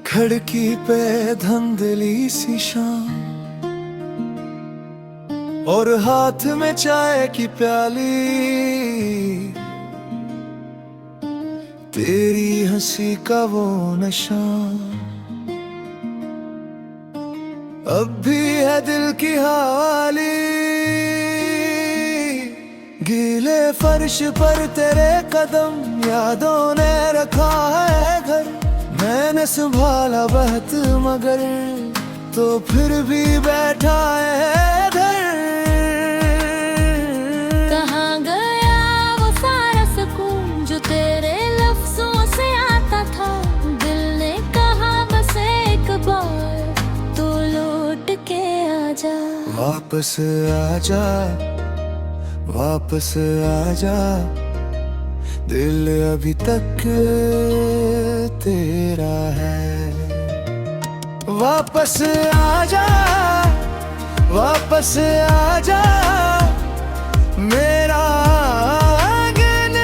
खिड़की पे धुंधली सी शाम और हाथ में चाय की प्याली, तेरी हंसी का वो नशा अब भी है दिल की हवाली। गीले फर्श पर तेरे कदम यादों ने रखा है घर। मैंने संभाला बहत मगर तो फिर भी बैठा है घर। कहाँ गया वो सारा सुकून जो तेरे लफ्जों से आता था। दिल ने कहा बस एक बार तो लौट के आजा। वापस आजा, वापस आजा, दिल अभी तक तेरा है। वापस आजा, वापस आजा, मेरा आंगन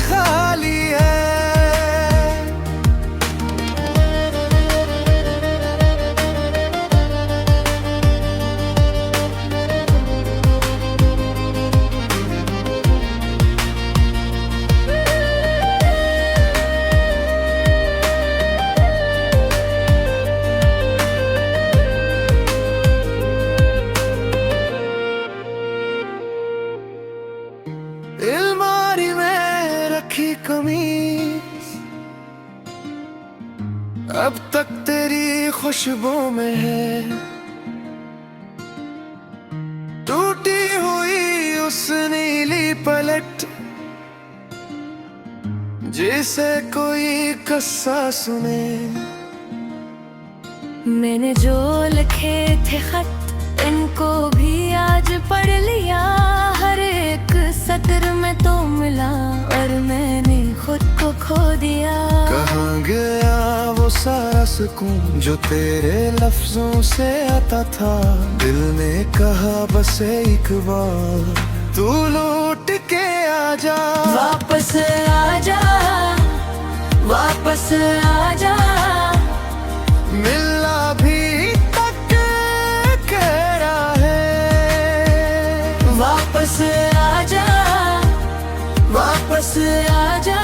खाली है। अलमारी में रखी कमीज अब तक तेरी खुशबू में है। टूटी हुई उस नीली पलट जिसे कोई कस्सा सुने। मैंने जो लिखे थे खत इनको भी आज पढ़ लिया। हर एक सत्र में तो मिला और मैंने खुद को खो दिया। कहाँ गया वो सारा सुकून जो तेरे लफ्जों से आता था। दिल ने कहा बस एक बार तू लौट के आजा। वापस आजा, वापस आजा, मिलना भी तक करा है। वापस आजा, वापस आजा,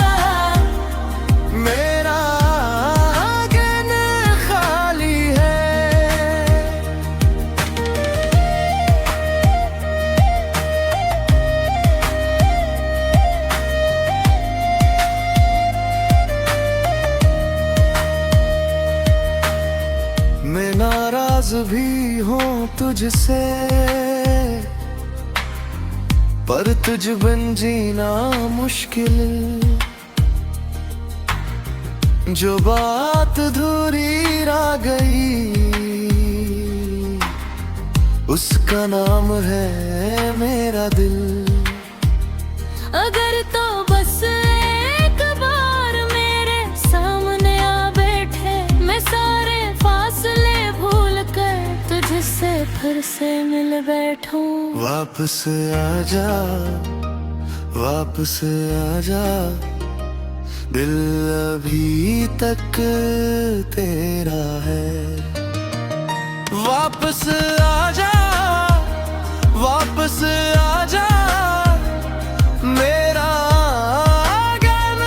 मेरा आंगन खाली है। मैं नाराज भी हूँ तुझसे पर तुझ बिन जीना मुश्किल। जो बात अधूरी रह गई उसका नाम है मेरा दिल। अगर तो बस एक बार मेरे सामने आ बैठे मैं सारे फासले भूल कर तुझसे फिर से मिल बैठूं। वापस आजा, वापस आजा, दिल अभी तक तेरा है। वापस आजा, वापस आजा, मेरा आंगन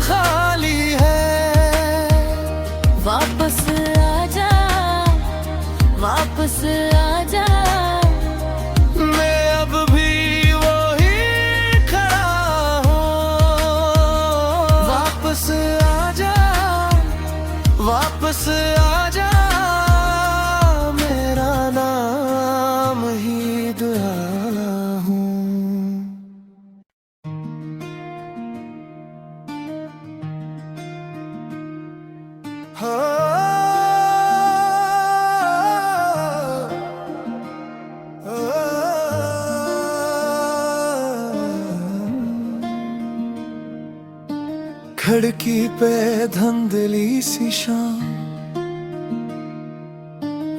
खाली है। वापस आजा, वापस आजा, मैं अब भी वही खड़ा हूँ। वापस आजा, वापस आजा, मेरा नाम ही दुआ हूँ। खिड़की पे धुंधली सी शाम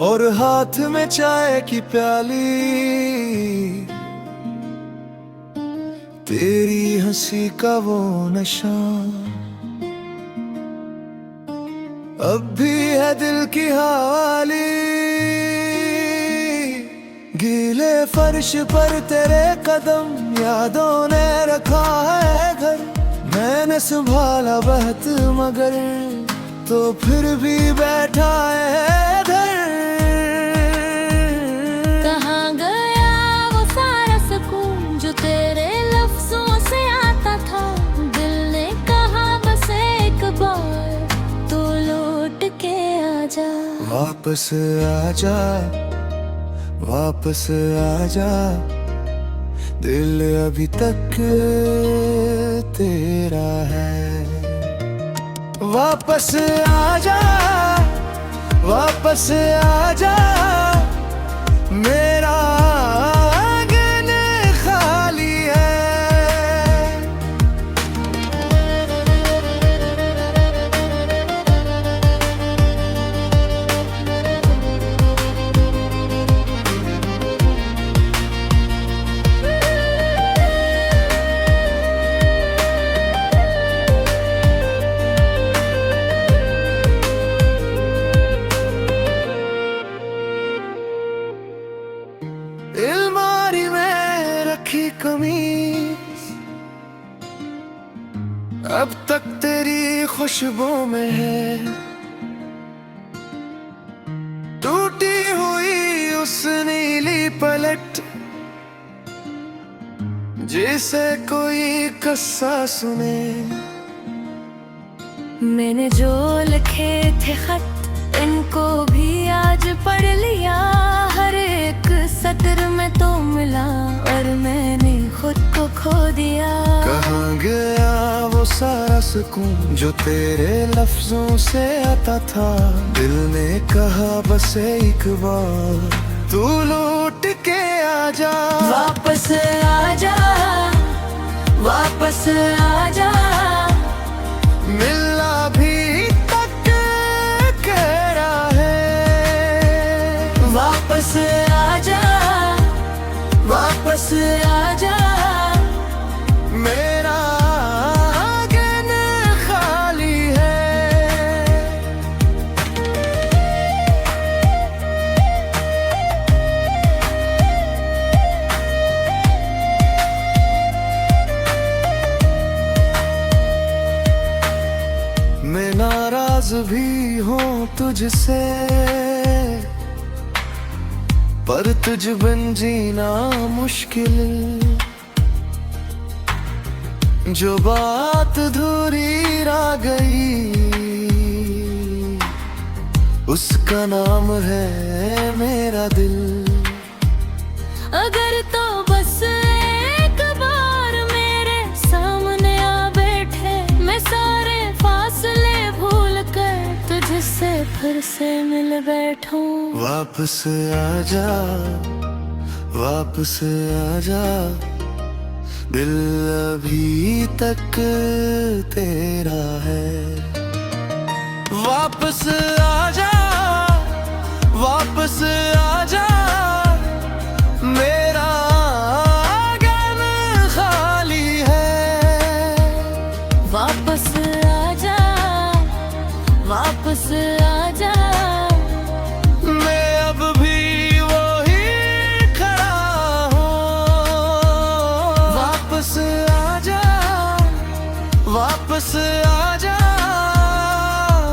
और हाथ में चाय की प्याली, तेरी हंसी का वो नशा अब भी है दिल की हवाली। गीले फर्श पर तेरे कदम यादों ने रखा है घर। मैंने संभाला बहत मगर तो फिर भी बैठा है इधर। कहाँ गया वो सारा सुकून जो तेरे लफ्जों से आता था। दिल ने कहा बस एक बार तो लौट के आजा। वापस आजा, वापस आजा, दिल अभी तक तेरा है। वापस आजा, वापस आजा, मेरा आंगन खाली है। अलमारी में रखी कमीज अब तक तेरी खुशबू में है। टूटी हुई उस नीली पलट जिसे कोई कस्सा सुने। मैंने जो लिखे थे खत इनको भी आज पढ़ लिया। हर एक सत्र में तो मिला और मैंने खुद को खो दिया। कहाँ गया वो सारा सुकून जो तेरे लफ्जों से आता था। दिल ने कहा बस एक बार तू लौट के आजा। वापस आजा, वापस आजा, मिलना भी तक कह रहा है। वापस आजा, वापस आजा, मेरा आंगन खाली है। मैं नाराज भी हूँ तुझसे पर तुझ बिन जीना मुश्किल। जो बात अधूरी रह गई उसका नाम है मेरा दिल। अगर तो बस एक बार मेरे सामने आ बैठे मैं सारे फासले भूल कर तुझसे फिर से मिल बैठूं। वापस आजा, वापस आजा, दिल अभी तक तेरा है। वापस आजा, वापस आजा, मेरा आंगन खाली है। वापस आजा, वापस आजा, मैं अब भी वही खड़ा हूँ। वापस आजा, वापस आजा,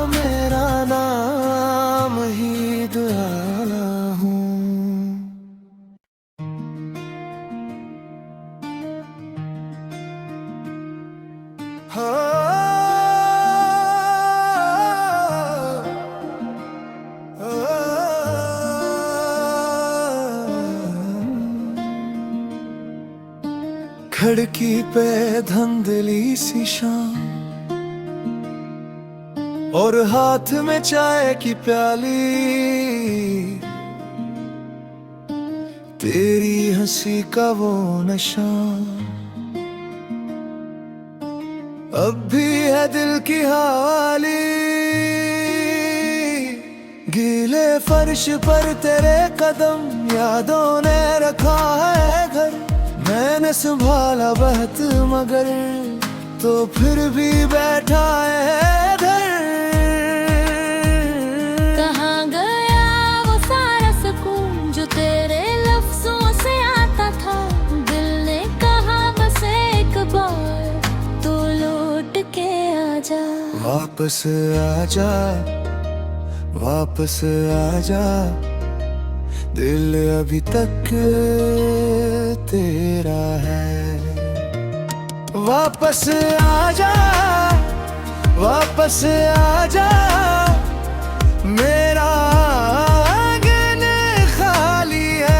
मेरा नाम ही दुआरा हूँ। खिड़की पे धुंधली सी शाम और हाथ में चाय की प्याली, तेरी हंसी का वो नशा अब भी है दिल की हवाली। गीले फर्श पर तेरे कदम, यादों ने रखा है घर। मैंने संभाला बहत मगर, तो फिर भी बैठा है इधर। कहाँ गया वो सारा सुकून जो तेरे लफ्जों से आता था। दिल ने कहा बस एक बार, तो लौट के आजा। वापस आजा, वापस आजा, दिल अभी तक तेरा है। वापस आजा, वापस आजा, मेरा आंगन खाली है।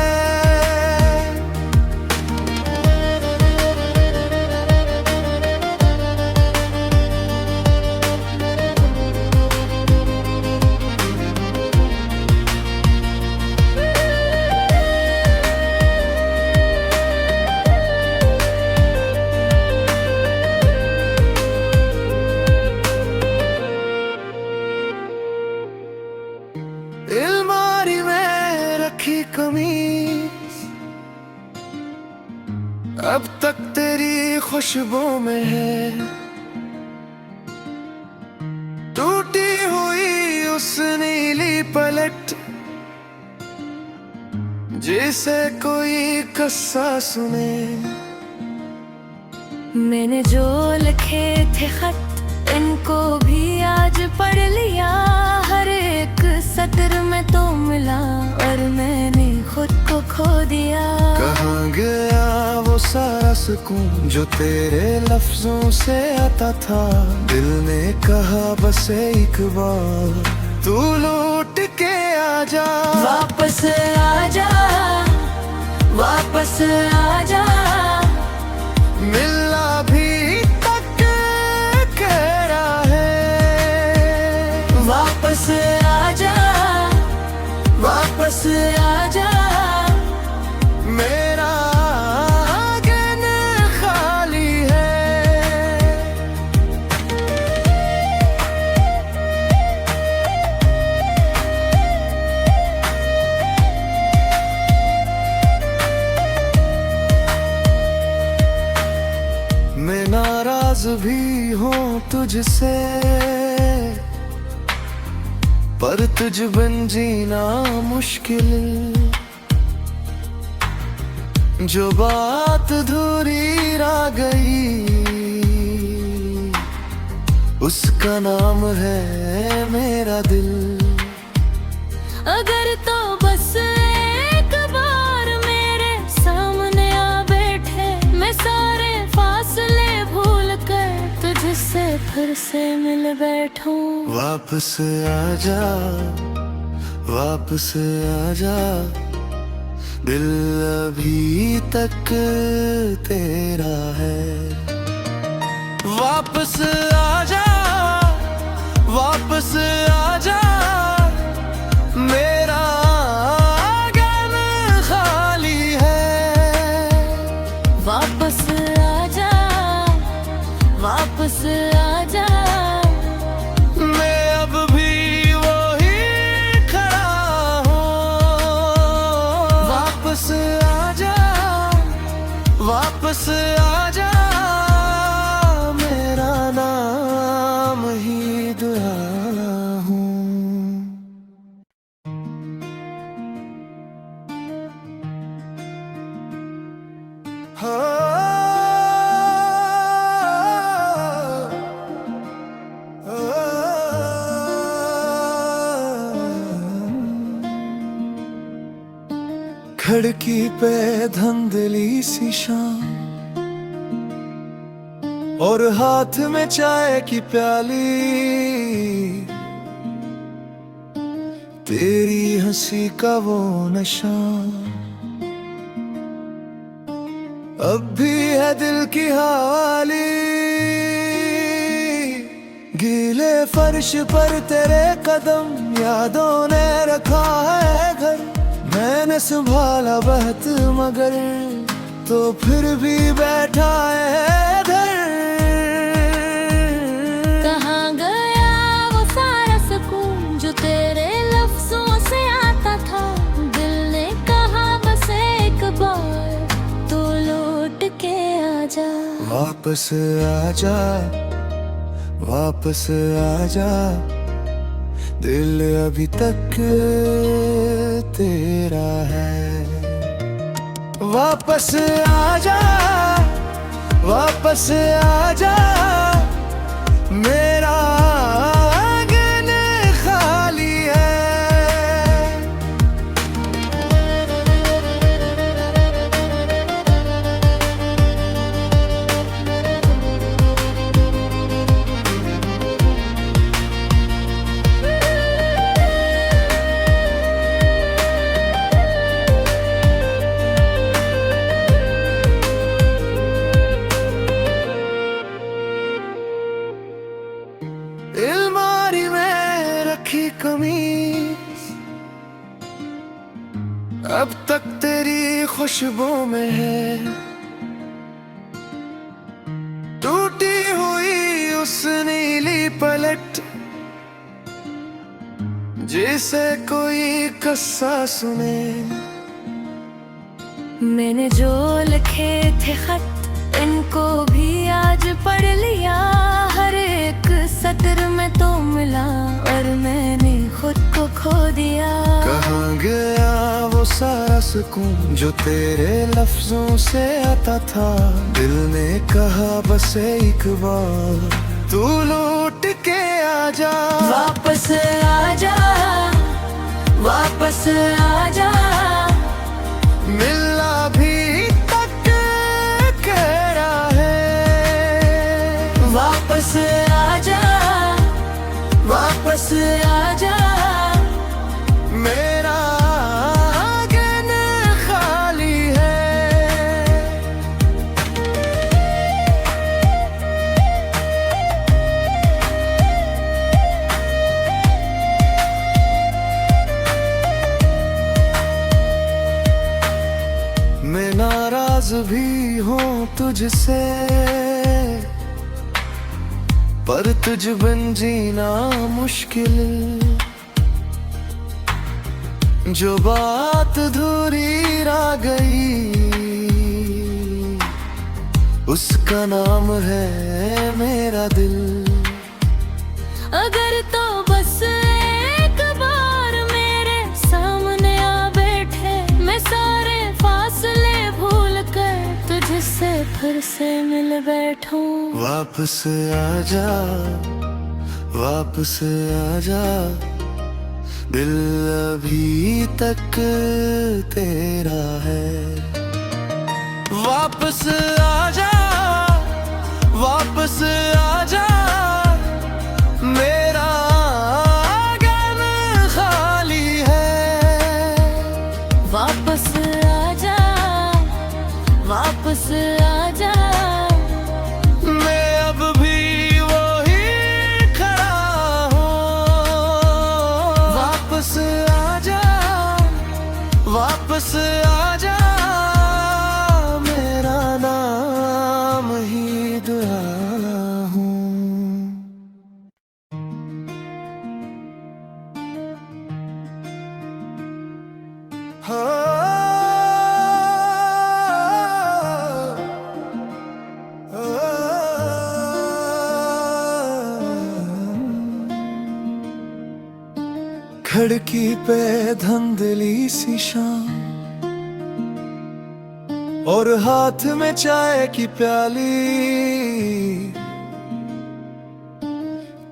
अलमारी में रखी कमीज अब तक तेरी खुशबू में है। टूटी हुई उस नीली पलट जिसे कोई कस्सा सुने। मैंने जो लिखे थे खत, इनको भी आज पढ़ लिया। हर एक सत्र में तो मिला, और मैंने खुद को खो दिया। कहाँ गया वो सारा सुकून जो तेरे लफ्जों से आता था। दिल ने कहा बस एक बार, तू लौट के आजा। वापस आजा, वापस आजा, मिलना भी तक कहरा है। वापस आजा, वापस आजा, मेरा आंगन खाली है। मैं नाराज भी हूँ तुझसे, पर तुझ बिन जीना मुश्किल। जो बात अधूरी रह गई, उसका नाम है मेरा दिल। अगर तो बस एक बार मेरे सामने आ बैठे, मैं सारे फासले भूल कर तुझसे फिर से मिल बैठूं। वापस आजा, वापस आजा, दिल अभी तक तेरा है। वापस आजा, वापस आजा, मेरा आंगन खाली है। वापस आजा, वापस आजा, मैं अब भी वही खड़ा हूँ। वापस आजा, वापस आजा, मेरा नाम ही दुआ हूँ। खिड़की पे धुंधली सी शाम, और हाथ में चाय की प्याली। तेरी हंसी का वो नशा अब भी है दिल की हवाली। गीले फर्श पर तेरे कदम, यादों ने रखा है घर। मैंने संभाला बहत मगर, तो फिर भी बैठा है इधर। कहाँ गया वो सारा सुकून जो तेरे लफ्जों से वापस आजा, वापस आजा, दिल अभी तक तेरा है। वापस आजा, वापस आजा, मेरा आंगन खाली है। अलमारी में रखी कमीज अब तक तेरी खुशबू में है। टूटी हुई उस नीली पलट जिसे कोई कस्सा सुने। मैंने जो लिखे थे खत इनको भी आज पढ़ लिया। हर एक सत्र में तो मिला और मैंने खुद को खो दिया। कहाँ गया वो सारा सुकून जो तेरे लफ्जों से आता था। दिल ने कहा बस एक बार तू लौट के आजा। वापस आजा, वापस आजा, मिलना भी तक करा है। वापस आजा, वापस आजा, मेरा आंगन खाली है। मैं नाराज भी हूँ तुझसे पर तुझ बिन जीना मुश्किल। जो बात अधूरी रह गई उसका नाम है मेरा दिल। अगर तो बस एक बार मेरे सामने आ बैठे मैं सारे फासले भूल कर तुझसे फिर से मिल बैठूं। वापस आजा, वापस आजा, दिल अभी तक तेरा है। वापस आजा, वापस आजा, मेरा आंगन खाली है। वापस आजा, वापस आजा, मैं अब भी वही खड़ा हूँ। वापस आजा, वापस आजा, मेरा नाम ही दुआरा हूँ। खिड़की पे धुंधली सी शाम और हाथ में चाय की प्याली।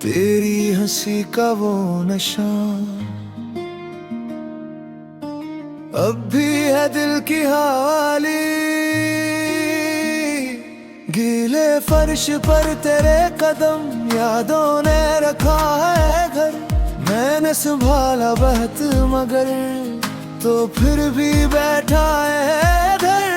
तेरी हंसी का वो नशा अब भी है दिल की हवाली। गीले फर्श पर तेरे कदम यादों ने रखा है घर। मैंने संभाला बहत मगर तो फिर भी बैठा है इधर।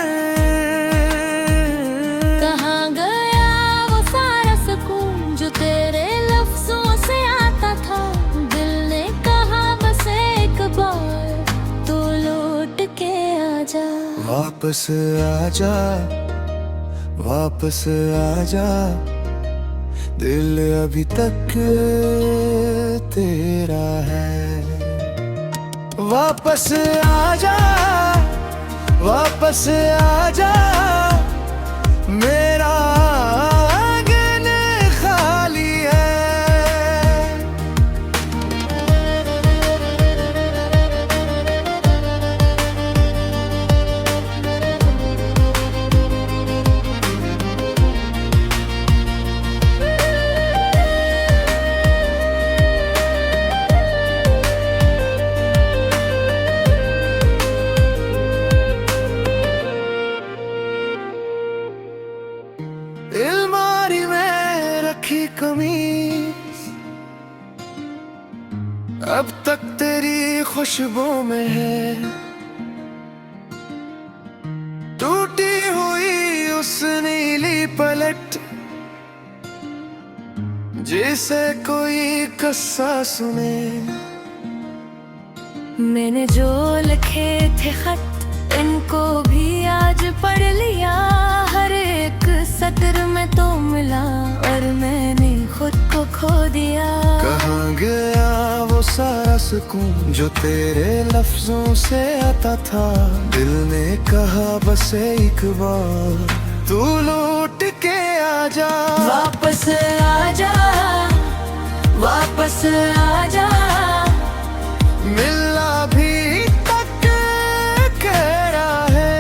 कहाँ गया वो सारा सुकून जो तेरे लफ्जों से आता था। दिल ने कहा बस एक बार तू लौट के आजा। वापस आजा, वापस आजा, दिल अभी तक तेरा है। वापस आजा, वापस आजा, मेरा अब तक तेरी खुशबू में है टूटी हुई उस नीली पलट जिसे कोई कस्सा सुने। मैंने जो लिखे थे खत इनको भी आज पढ़ लिया। हर एक सत्र में तो मिला और मैंने खुद को खो दिया। कहाँ गया वो सारा सुकून जो तेरे लफ्जों से आता था। दिल ने कहा बस एक बार तू लौट के आजा। वापस आजा, वापस आजा, मिलना भी तक कह रहा है।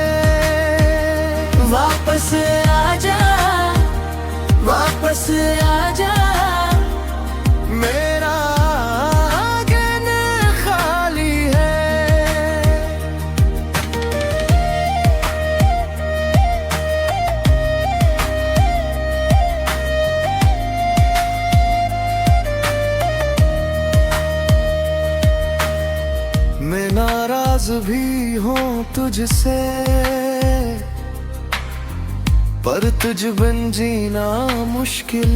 वापस आजा, वापस आजा, मेरा आंगन खाली है। मैं नाराज भी हूँ तुझसे पर तुझ बिन जीना मुश्किल।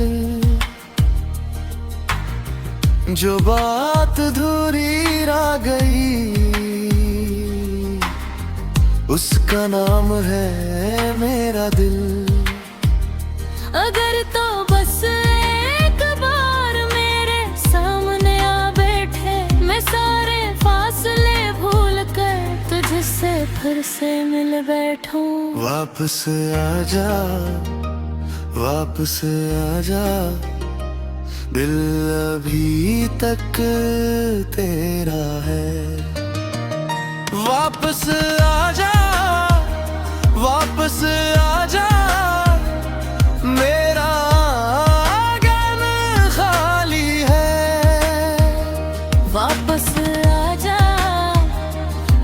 जो बात अधूरी रह गई उसका नाम है मेरा दिल। अगर तो बस एक बार मेरे सामने आ बैठे मैं सारे फासले भूल कर तुझसे फिर से मिल बैठूं। वापस आजा, वापस आजा, दिल अभी तक तेरा है। वापस आजा, वापस आजा, मेरा आंगन खाली है। वापस आजा,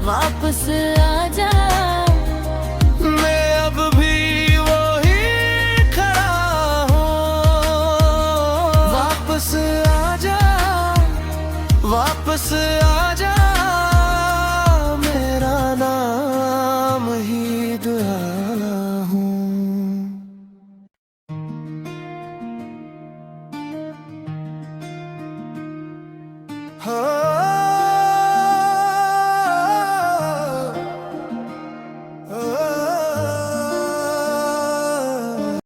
वापस आजा, मैं अब भी वही खड़ा हूँ। वापस आजा, वापस आजा, मेरा नाम ही दुआ हूँ। हाँ